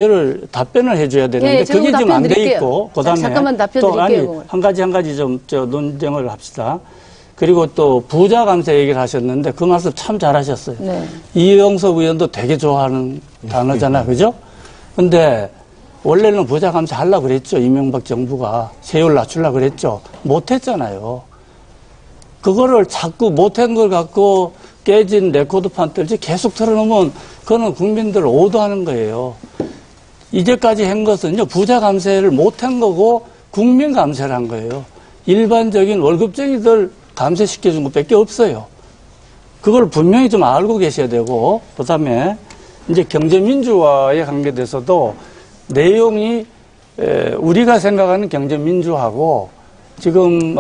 를 답변을 해줘야 되는데 그게 지금 안 돼 있고 그다음에 잠깐만 답변 또 드릴게요. 한 가지 좀 논쟁을 합시다. 그리고 또 부자 감세 얘기를 하셨는데 그 말씀 참 잘하셨어요. 네. 이영석 의원도 되게 좋아하는 단어잖아, 그죠? 근데 원래는 부자 감세 하려고 그랬죠. 이명박 정부가 세율 낮추려고 그랬죠. 못했잖아요. 그거를 자꾸 못한 걸 갖고 깨진 레코드판 떨지 계속 틀어놓으면 그거는 국민들을 오도하는 거예요. 이제까지 한 것은요, 부자 감세를 못한 거고 국민 감세를 한 거예요. 일반적인 월급쟁이들 감세시켜준 것밖에 없어요. 그걸 분명히 좀 알고 계셔야 되고, 그 다음에 이제 경제민주화에 관계돼서도 내용이 우리가 생각하는 경제민주화하고 지금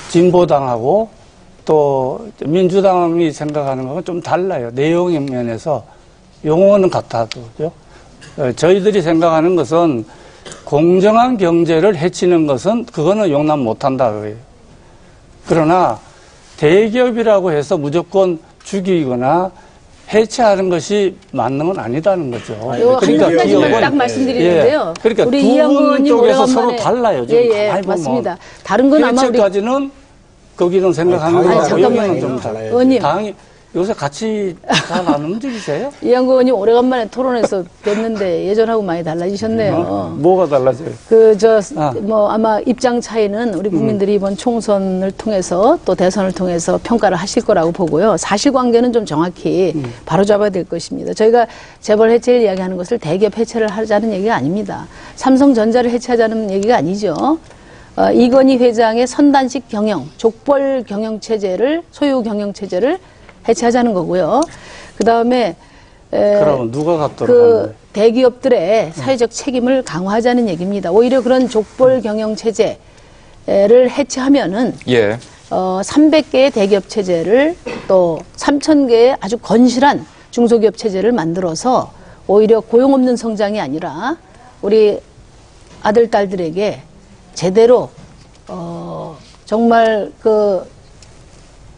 진보당하고 또 민주당이 생각하는 거는 좀 달라요. 내용의 면에서 용어는 같아도, 그죠? 저희들이 생각하는 것은 공정한 경제를 해치는 것은 그거는 용납 못한다 그래요. 그러나 대기업이라고 해서 무조건 죽이거나 해체하는 것이 맞는 건 아니다는 거죠. 그러니까 기업은 딱 말씀드리는데요. 예, 그러니까 우리 두 분 쪽에서 서로 달라요. 좀 가만히 맞습니다. 다른 건 아마 해체까지는 거기는 생각하는 거고 여기는 좀 달라요. 의원님. 당이 요새 같이 잘 안 움직이세요? 이양구 의원님 오래간만에 토론에서 뵀는데 예전하고 많이 달라지셨네요. 뭐가 달라져요? 아마 입장 차이는 우리 국민들이 이번 총선을 통해서 또 대선을 통해서 평가를 하실 거라고 보고요. 사실관계는 좀 정확히 바로잡아야 될 것입니다. 저희가 재벌 해체를 이야기하는 것을 대기업 해체를 하자는 얘기가 아닙니다. 삼성전자를 해체하자는 얘기가 아니죠. 이건희 회장의 선단식 경영, 족벌 경영체제를, 소유 경영체제를 해체하자는 거고요. 그 다음에 그럼 누가 갖도록 하는 대기업들의 사회적 책임을 강화하자는 얘기입니다. 오히려 그런 족벌 경영 체제를 해체하면은 300개의 대기업 체제를 또 3,000개의 아주 건실한 중소기업 체제를 만들어서 오히려 고용 없는 성장이 아니라 우리 아들 딸들에게 제대로 정말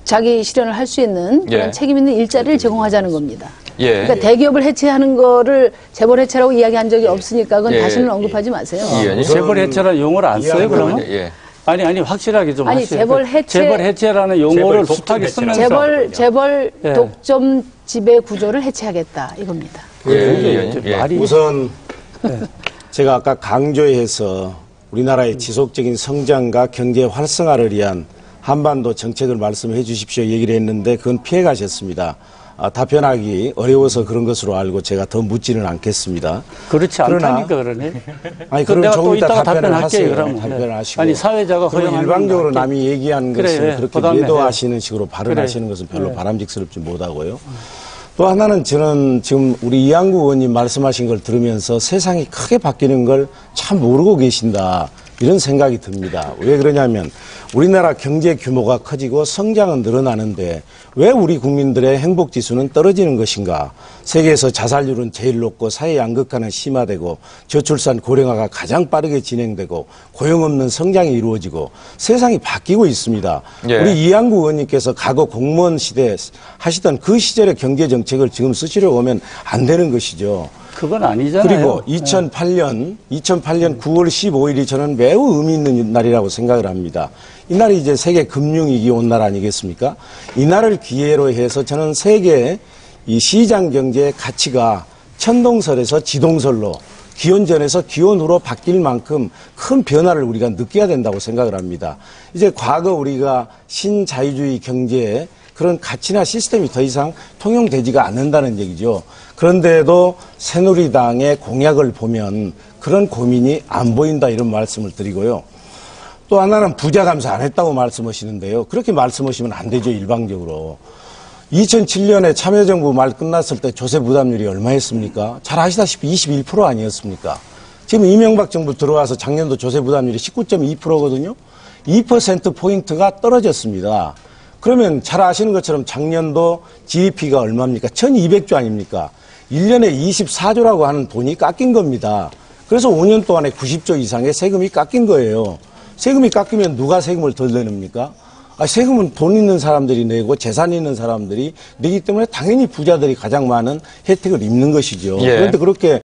자기 실현을 할 수 있는 그런 책임 있는 일자리를 제공하자는 겁니다. 그러니까 대기업을 해체하는 거를 재벌 해체라고 이야기한 적이 없으니까 그건 다시는 언급하지 마세요. 재벌 해체라는 용어를 안 써요, 그러면? 아니, 확실하게 좀 하세요. 재벌 해체라는 용어를 숱하게 쓰면서. 재벌 독점 지배 구조를 해체하겠다, 이겁니다. 우선 제가 아까 강조해서 우리나라의 지속적인 성장과 경제 활성화를 위한 한반도 정책을 말씀해 주십시오 얘기를 했는데 그건 피해 가셨습니다. 답변하기 어려워서 그런 것으로 알고 제가 더 묻지는 않겠습니다. 그렇지 않다니까 그러네. 아니, 그럼 조금 이따 답변을 하세요. 그럼. 답변을 하시고. 아니, 사회자가 일방적으로 남이 얘기한 것을 그렇게 매도하시는 식으로 발언하시는 것은 별로 바람직스럽지 못하고요. 또 하나는 저는 지금 우리 이양구 의원님 말씀하신 걸 들으면서 세상이 크게 바뀌는 걸 참 모르고 계신다. 이런 생각이 듭니다. 왜 그러냐면 우리나라 경제 규모가 커지고 성장은 늘어나는데 왜 우리 국민들의 행복지수는 떨어지는 것인가? 세계에서 자살률은 제일 높고 사회 양극화는 심화되고 저출산 고령화가 가장 빠르게 진행되고 고용 없는 성장이 이루어지고 세상이 바뀌고 있습니다. 우리 이양구 의원님께서 과거 공무원 시대 하시던 그 시절의 경제정책을 지금 쓰시려고 하면 안 되는 것이죠. 그건 아니잖아요. 그리고 2008년 9월 15일이 저는 매우 의미 있는 날이라고 생각을 합니다. 이날이 이제 세계 금융위기 온 날 아니겠습니까? 이 날을 기회로 해서 저는 세계 이 시장 경제의 가치가 천동설에서 지동설로 기원전에서 기원후로 바뀔 만큼 큰 변화를 우리가 느껴야 된다고 생각을 합니다. 이제 과거 우리가 신자유주의 경제에 그런 가치나 시스템이 더 이상 통용되지가 않는다는 얘기죠. 그런데도 새누리당의 공약을 보면 그런 고민이 안 보인다 이런 말씀을 드리고요. 또 하나는 부자 감세 안 했다고 말씀하시는데요. 그렇게 말씀하시면 안 되죠, 일방적으로. 2007년에 참여정부 말 끝났을 때 조세 부담률이 얼마였습니까? 잘 아시다시피 21% 아니었습니까? 지금 이명박 정부 들어와서 작년도 조세 부담률이 19.2%거든요. 2%포인트가 떨어졌습니다. 그러면 잘 아시는 것처럼 작년도 GDP가 얼마입니까? 1200조 아닙니까? 1년에 24조라고 하는 돈이 깎인 겁니다. 그래서 5년 동안에 90조 이상의 세금이 깎인 거예요. 세금이 깎이면 누가 세금을 덜 내립니까? 세금은 돈 있는 사람들이 내고 재산 있는 사람들이 내기 때문에 당연히 부자들이 가장 많은 혜택을 입는 것이죠. 예. 그런데 그렇게